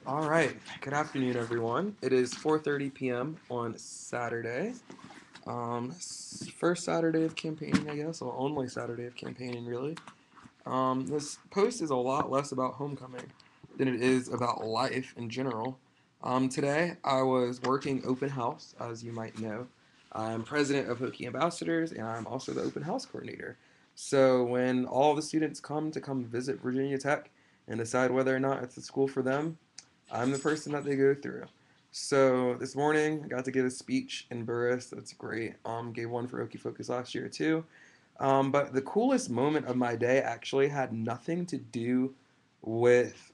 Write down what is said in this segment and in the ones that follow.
All right. Good afternoon, everyone. It is 4:30 p.m. on Saturday. First Saturday of campaigning, I guess, or only Saturday of campaigning, really. This post is a lot less about homecoming than it is about life in general. Today, I was working open house, as you might know. I'm president of Hokie Ambassadors, and I'm also the open house coordinator. So when all the students come visit Virginia Tech and decide whether or not it's a school for them, I'm the person that they go through. So this morning, I got to give a speech in Burris. That's great. Gave one for Okie Focus last year too. But the coolest moment of my day actually had nothing to do with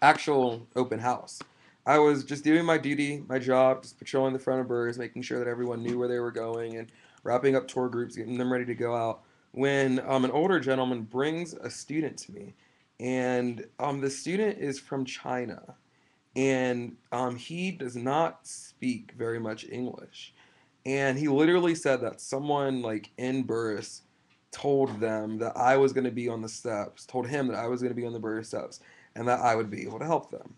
actual open house. I was just doing my duty, my job, just patrolling the front of Burrs, making sure that everyone knew where they were going, and wrapping up tour groups, getting them ready to go out. When an older gentleman brings a student to me, and the student is from China, and he does not speak very much English. And he literally said that someone like in Burris told them that I was going to be on the steps, told him that I was going to be on the Burris steps, and that I would be able to help them.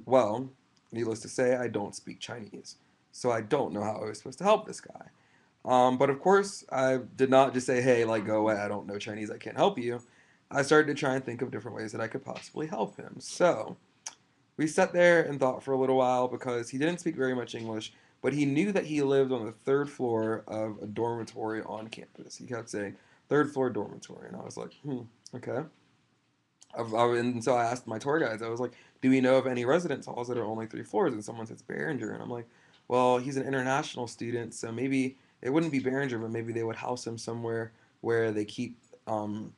Well, needless to say, I don't speak Chinese, so I don't know how I was supposed to help this guy. But of course, I did not just say, "Hey, like go away. I don't know Chinese. I can't help you." I started to try and think of different ways that I could possibly help him. So we sat there and thought for a little while because he didn't speak very much English, but he knew that he lived on the third floor of a dormitory on campus. He kept saying, third floor dormitory. And I was like, okay. And so I asked my tour guides, I was like, do we know of any residence halls that are only three floors? And someone says Behringer. And I'm like, well, he's an international student, so maybe it wouldn't be Behringer, but maybe they would house him somewhere where they keep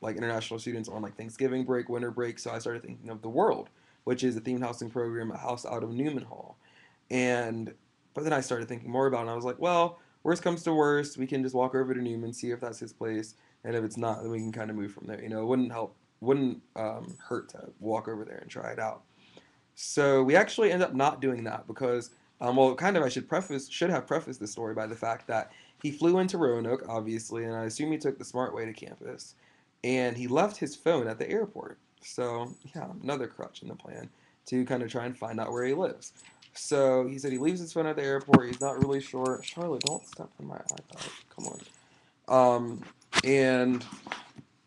like international students on like Thanksgiving break, winter break. So I started thinking of the World, which is a themed housing program, a house out of Newman Hall. And but then I started thinking more about it, and I was like, well, worst comes to worst, we can just walk over to Newman, see if that's his place, and if it's not, then we can kind of move from there. It wouldn't hurt to walk over there and try it out. So we actually end up not doing that because, well, kind of I should have prefaced the story by the fact that he flew into Roanoke, obviously, and I assume he took the smart way to campus, and he left his phone at the airport. So yeah, another crutch in the plan to kind of try and find out where he lives. So he said he leaves his phone at the airport. He's not really sure. Charlotte, don't step on my iPad. Come on. And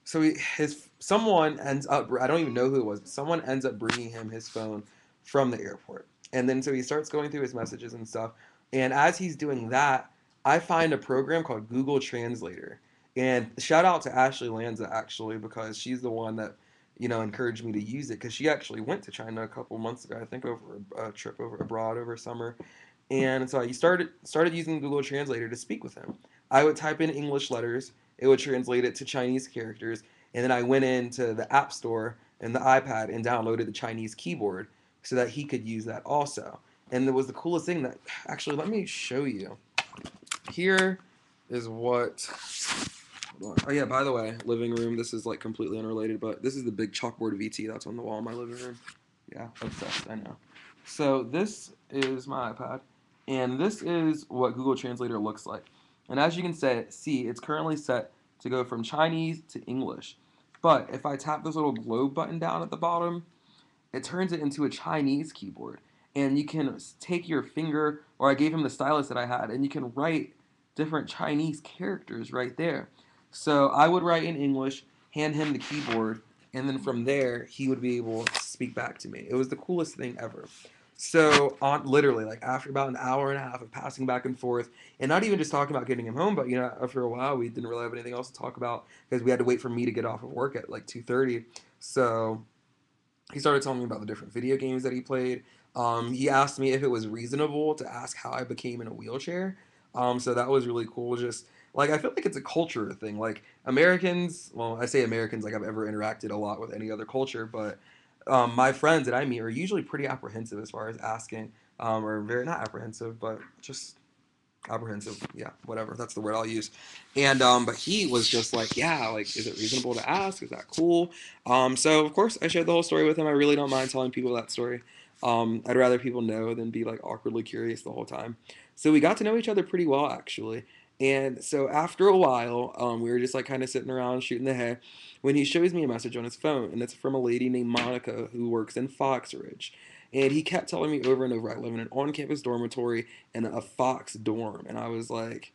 so his someone ends up, I don't even know who it was, but someone ends up bringing him his phone from the airport. And then so he starts going through his messages and stuff. And as he's doing that, I find a program called Google Translator. And shout out to Ashley Lanza actually, because she's the one that encouraged me to use it, because she actually went to China a couple months ago, I think, over a trip over abroad over summer. And so I started using Google Translator to speak with him. I would type in English letters, it would translate it to Chinese characters, and then I went into the App Store and the iPad and downloaded the Chinese keyboard so that he could use that also. And it was the coolest thing that actually, let me show you. Here is what. Oh yeah, by the way, living room. This is like completely unrelated, but this is the big chalkboard VT that's on the wall in my living room. Yeah, obsessed. I know. So this is my iPad, and this is what Google Translator looks like. And as you can see, it's currently set to go from Chinese to English. But if I tap this little globe button down at the bottom, it turns it into a Chinese keyboard. And you can take your finger, or I gave him the stylus that I had, and you can write different Chinese characters right there. So I would write in English, hand him the keyboard, and then from there he would be able to speak back to me. It was the coolest thing ever. So on literally like after about an hour and a half of passing back and forth, and not even just talking about getting him home, but after a while we didn't really have anything else to talk about because we had to wait for me to get off of work at like 2:30. So he started telling me about the different video games that he played. He asked me if it was reasonable to ask how I became in a wheelchair. So that was really cool. Just like I feel like it's a culture thing. Like Americans, well, I say Americans like I've ever interacted a lot with any other culture, but my friends that I meet are usually pretty apprehensive as far as asking, or very not apprehensive, but just apprehensive. Yeah, whatever. That's the word I'll use. And but he was just like, yeah, like, is it reasonable to ask? Is that cool? So of course I shared the whole story with him. I really don't mind telling people that story. I'd rather people know than be like awkwardly curious the whole time. So we got to know each other pretty well actually. And so after a while, we were just like kind of sitting around shooting the hay when he shows me a message on his phone, and it's from a lady named Monica who works in Fox Ridge. And he kept telling me over and over, I live in an on campus dormitory and a Fox dorm. And I was like,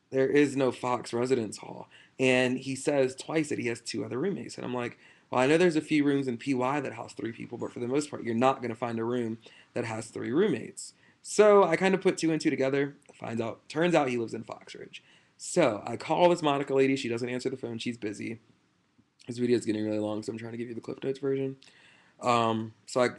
there is no Fox residence hall. And he says twice that he has two other roommates. And I'm like, well, I know there's a few rooms in PY that house three people, but for the most part, you're not going to find a room that has three roommates. So I kind of put two and two together. Turns out he lives in Fox Ridge. So I call this Monica lady. She doesn't answer the phone. She's busy. This video is getting really long, so I'm trying to give you the Cliff Notes version.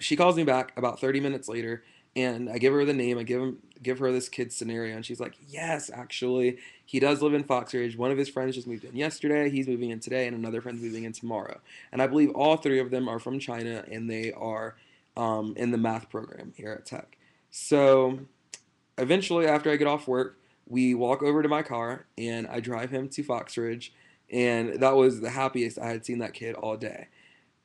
She calls me back about 30 minutes later, and I give her the name. I give her this kid's scenario, and she's like, "Yes, actually, he does live in Fox Ridge. One of his friends just moved in yesterday. He's moving in today, and another friend's moving in tomorrow. And I believe all three of them are from China, and they are in the math program here at Tech. So eventually, after I get off work, we walk over to my car, and I drive him to Fox Ridge, and that was the happiest I had seen that kid all day.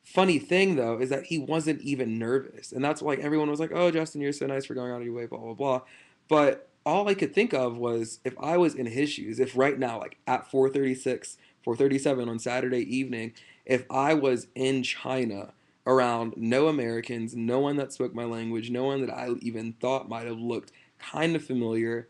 Funny thing though is that he wasn't even nervous, and that's like everyone was like, "Oh, Justin, you're so nice for going out of your way," blah blah blah. But all I could think of was if I was in his shoes, if right now, like at 4:36, 4:37 on Saturday evening, if I was in China around no Americans, no one that spoke my language, no one that I even thought might have looked kind of familiar,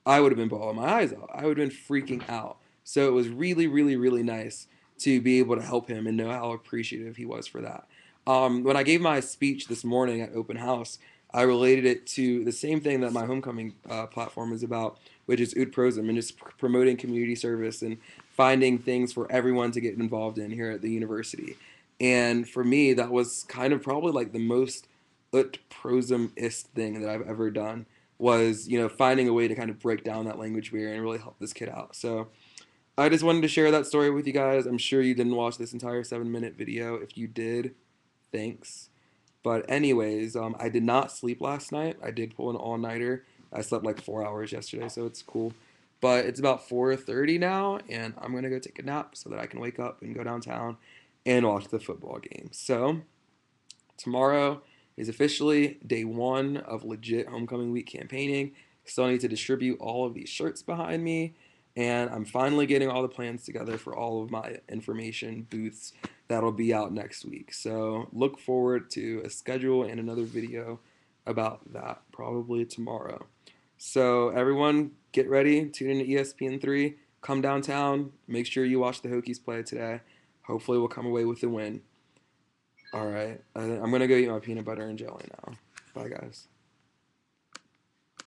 I would have been bawling my eyes out. I would have been freaking out. So it was really, really, really nice to be able to help him and know how appreciative he was for that. When I gave my speech this morning at open house, I related it to the same thing that my homecoming platform is about, which is Oud Prosum and just promoting community service and finding things for everyone to get involved in here at the university. And for me, that was kind of probably like the most Ut Prosum-ist thing that I've ever done was, finding a way to kind of break down that language barrier and really help this kid out. So I just wanted to share that story with you guys. I'm sure you didn't watch this entire 7-minute video. If you did, thanks. But anyways, I did not sleep last night. I did pull an all-nighter. I slept like 4 hours yesterday, so it's cool. But it's about 4:30 now, and I'm gonna go take a nap so that I can wake up and go downtown and watch the football game. So tomorrow is officially day one of legit homecoming week campaigning. Still need to distribute all of these shirts behind me. And I'm finally getting all the plans together for all of my information booths that'll be out next week. So look forward to a schedule and another video about that probably tomorrow. So everyone get ready, tune in to ESPN3, come downtown, make sure you watch the Hokies play today. Hopefully we'll come away with the win. All right. I'm going to go eat my peanut butter and jelly now. Bye, guys.